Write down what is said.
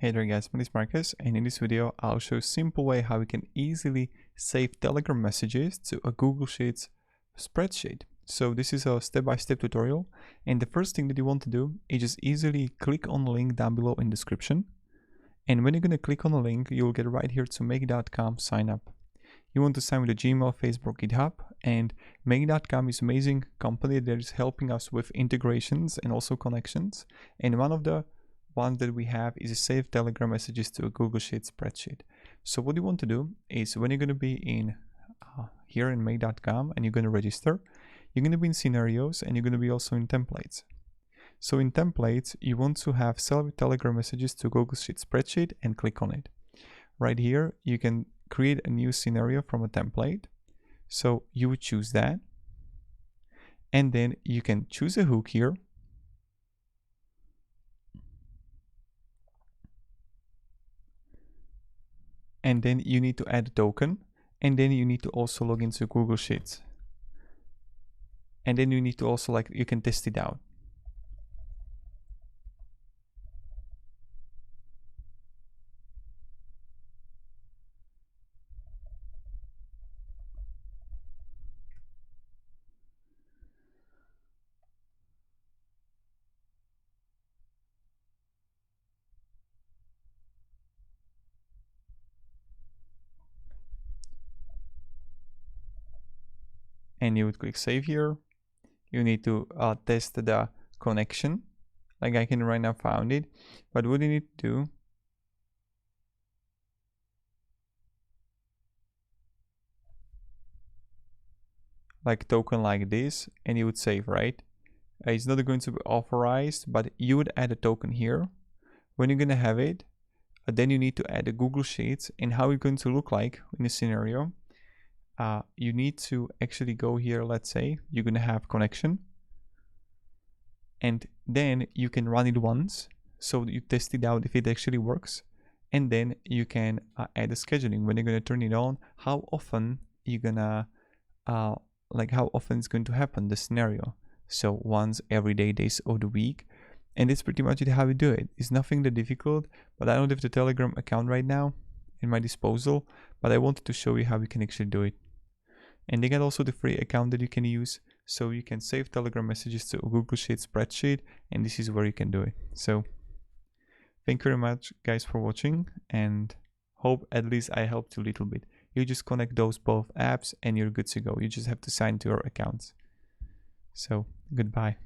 Hey there guys, my name is Marcus, and in this video I'll show a simple way how we can easily save Telegram messages to a Google Sheets spreadsheet. So this is a step-by-step tutorial, and the first thing that you want to do is just easily click on the link down below in the description. And when you're going to click on the link, you'll get right here to make.com sign up. You want to sign with a Gmail, Facebook, GitHub, and make.com is an amazing company that is helping us with integrations and also connections. And one of the ones that we have is to save Telegram messages to a Google Sheets spreadsheet. So what you want to do is when you're going to be in here in make.com and you're going to register, you're going to be in scenarios and you're going to be also in templates. So in templates, you want to have save Telegram messages to Google Sheets spreadsheet and click on it. Right here, you can create a new scenario from a template. So you would choose that. And then you can choose a hook here. And then you need to add a token. And then you need to also log into Google Sheets. And then you need to also you can test it out. And you would click save here. You need to test the connection. Like I can right now found it, but what you need to do like token like this, and you would save, right? It's not going to be authorized, but you would add a token here. When you're gonna have it, then you need to add a Google Sheets, and how it's going to look like in this scenario. You need to actually go here. Let's say you're gonna have connection, and then you can run it once, so you test it out if it actually works, and then you can add a scheduling when you're gonna turn it on. How often you're gonna how often it's going to happen, the scenario. So once every days of the week, and it's pretty much how we do it. It's nothing that difficult, but I don't have the Telegram account right now in my disposal, but I wanted to show you how we can actually do it. And they got also the free account that you can use, so you can save Telegram messages to a Google Sheets spreadsheet, and this is where you can do it. So thank you very much guys for watching, and hope at least I helped you a little bit. You just connect those both apps and you're good to go. You just have to sign to your accounts. So goodbye.